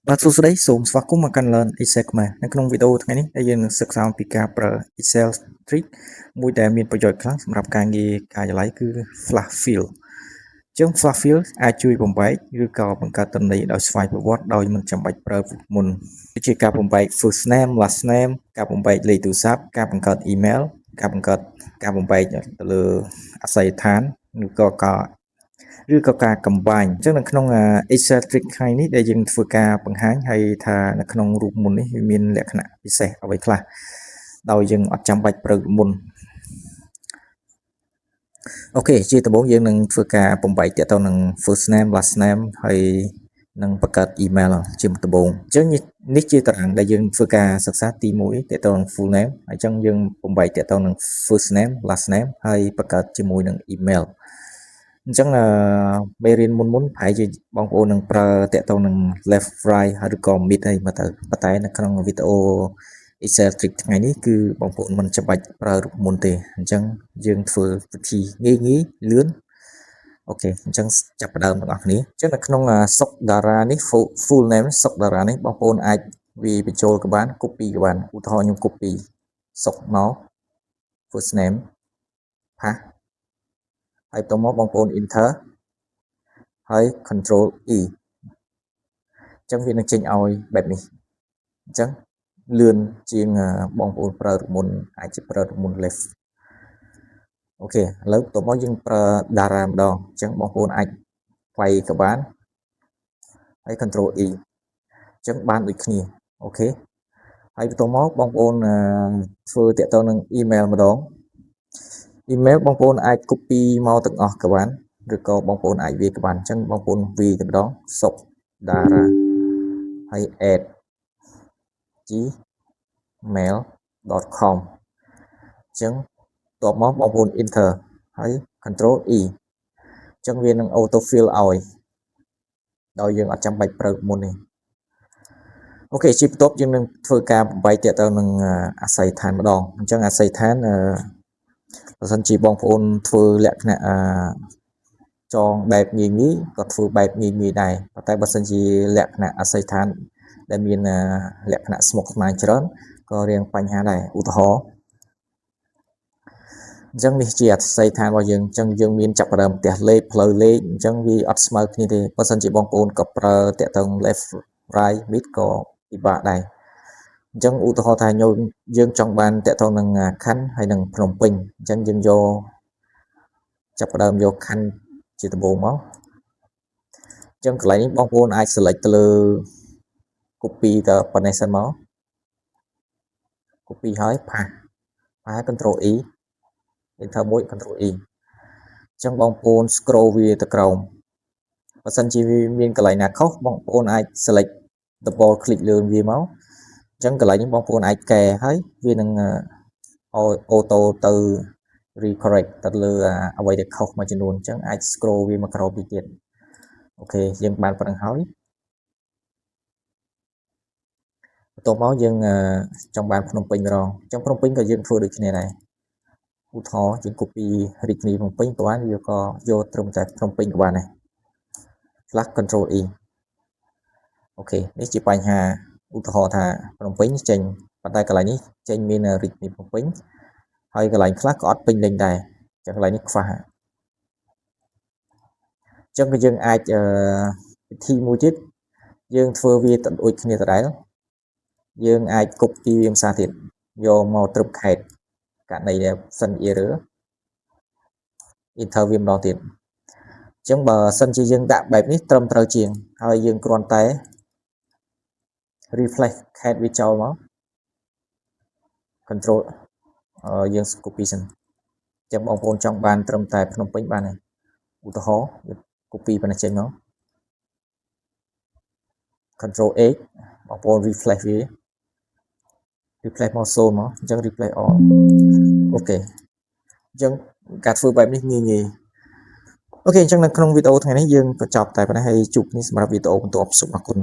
បាទសួស្តីសូមស្វាគមន៍មកកាន់ Learn Excel ខ្មែរនៅក្នុងវីដេអូថ្ងៃនេះដែលយើងនឹងសិក្សាអំពីការប្រើ Excel Trick មួយដែលមានប្រយោជន៍ខ្លាំងសម្រាប់ការងារការិយាល័យគឺ Flash Fill អញ្ចឹង Flash Fill អាចជួយបំបែកឬក៏បង្កើតទិន្នន័យដោយស្វ័យប្រវត្តិដោយមិនចាំបាច់ប្រើរូបមន្តដូចជាការបំបែក First Name Last Name ការបំបែកលេខទូរស័ព្ទការបង្កើត Email ការបំបែកទៅលើអាសយដ្ឋានឬក៏ការ combine អញ្ចឹងនៅក្នុង Excel trick ថ្ងៃនេះដែលយើងធ្វើការបង្ហាញហើយថានៅក្នុងរូបមន្តនេះវាមានលក្ខណៈពិសេសអ្វីខ្លះដោយយើងអត់ចាំបាច់ប្រើរូបមន្តអូខេជាដំបូងយើងនឹងធ្វើការបំបែកទាក់ទងនឹង first name last name ហើយនឹងបង្កើត email ជាដំបូងអញ្ចឹងនេះជាតារាងដែលយើងធ្វើការសិក្សាទី1ទាក់ទងនឹង full name ហើយអញ្ចឹងយើងបំបែកទាក់ទងនឹង first name last name ហើយបង្កើតជាមួយនឹង email អញ្ចឹងមេរៀនមុនប្រហែលជាបងប្អូននឹងប្រើតាក់ទងនឹង left right ឬក៏ mid អីមកទៅប៉ុន្តែនៅក្នុងវីដេអូ Excel trick ថ្ងៃនេះគឺបងប្អូនមិនចាំបាច់ប្រើរូបមន្តទេអញ្ចឹងយើងធ្វើវិធីងាយលឿនអូខេអញ្ចឹងចាប់ផ្ដើមទាំងអស់គ្នាអញ្ចឹងនៅក្នុងសុកតារានេះ full name សុកតារានេះបងប្អូនអាចវាបញ្ចូលក៏បាន copy ក៏បានឧទាហរណ៍ខ្ញុំ copy សុកមក first name ផាសហើយបន្តមកបងប្អូន enter ហើយ control E អញ្ចឹងវានឹងចេញឲ្យបែបនេះអញ្ចឹងលឿនជាងបងប្អូនប្រើរូបមន្តអាចជាប្រើរូបមន្ត left អូខេឥឡូវបន្តមកយើងប្រើតារាម្ដងអញ្ចឹងបងប្អូនអាចវាយក៏បានហើយ control E អញ្ចឹងបានដូចគ្នាអូខេហើយបន្តមកបងប្អូនធ្វើតាក់ទងនឹង email ម្ដង email បងប្អូនអាច copy មកទាំងអស់ក៏បានឬក៏បងប្អូនអាចវាយក៏បានអញ្ចឹងបងប្អូនវាយតែម្ដងសុកតារាហើយ add gmail.com អញ្ចឹងតបមកបងប្អូន enter ហើយ control E អញ្ចឹងវានឹង auto fill ឲ្យដោយយើងអត់ចាំបាច់ប្រើមុនទេអូខេជាបន្ទាប់យើងនឹងធ្វើការបំបែកទាក់ទងនឹងអាស័យដ្ឋានម្ដងអញ្ចឹងអាស័យដ្ឋានបើសិនជាបងប្អូនធ្វើលក្ខណៈចងបែបងាយក៏ធ្វើបែបងាយដែរប៉ុន្តែបើសិនជាលក្ខណៈអាស័យដ្ឋានដែលមានលក្ខណៈស្មុគស្មាញច្រើនក៏រាងបញ្ហាដែរឧទាហរណ៍អញ្ចឹងនេះជាអាស័យដ្ឋានរបស់យើងអញ្ចឹងយើងមានចាប់ផ្ដើមផ្ទះលេខផ្លូវលេខអញ្ចឹងវាអត់ស្មើគ្នាទេបើសិនជាបងប្អូនក៏ប្រើតាក់ទង left right mid ក៏ពិបាកដែរអញ្ចឹងឧទាហរណ៍ថាយើងចង់បានតាក់ទងនឹងខណ្ឌហើយនឹងភ្នំពេញអញ្ចឹងយើងយកចាប់ផ្ដើមយកខណ្ឌជាដំបូងមកអញ្ចឹងកន្លែងនេះបងប្អូនអាច select ទៅលើ copy ទៅប៉ុណ្ណេះសិនមក copy ហើយផាស control E enter មួយ control E អញ្ចឹងបងប្អូន scroll វាទៅក្រោមបើសិនជាវាមានកន្លែងណាខុសបងប្អូនអាច select double click លើវាមកអញ្ចឹងកន្លែងនេះបងប្អូនអាចកែហើយវានឹងauto ទៅ recorrect ទៅលើអ្វីដែលខុសមួយចំនួនអញ្ចឹងអាច scroll វាមកក្រោមពីទៀតអូខេយើងបានប៉ុណ្្នឹងហើយបន្ទាប់មកយើងចង់បានភ្នំពេញម្ដងអញ្ចឹងភ្នំពេញក៏យើងធ្វើដូចគ្នាដែរឧទាហរណ៍យើង copy រាជធានីភ្នំពេញក៏បានវាក៏យកត្រឹមតែភ្នំពេញក៏បានដែរ slash control E អូខេនេះជាបញ្ហាឧទាហរណ៍ថាភ្នំពេញចេញប៉ុន្តែកន្លែងនេះចេញមានរាជធានីភ្នំពេញហើយកន្លែងខ្លះក៏អត់ពេញលេញដែរអញ្ចឹងកន្លែងនេះខ្វះអញ្ចឹងក៏យើងអាចវិធីមួយទៀតយើងធ្វើវាដូចគ្នាដដែលយើងអាច copy វាភាសាទៀតយកមកត្រឹមខេត្តករណីដែលសិន error enter វាម្ដងទៀតអញ្ចឹងបើសិនជាយើងដាក់បែបនេះត្រឹមត្រូវជាងហើយយើងគ្រាន់តែ refresh ខេត្តវាចោលមក control យើង copy សិនអញ្ចឹងបងប្អូនចង់បានត្រឹមតែភ្នំពេញបានហើយឧទាហរណ៍ copy ប៉ុណ្ណេះចេញមក control X បងប្អូន refresh វា refresh មក0មកអញ្ចឹង refresh all អូខេអញ្ចឹងការធ្វើបែបនេះងាយអូខេអញ្ចឹងនៅក្នុងវីដេអូថ្ងៃនេះយើងក៏ចប់តែប៉ុណ្ណេះហើយជួបគ្នាសម្រាប់វីដេអូបន្ទាប់សូមអរគុណ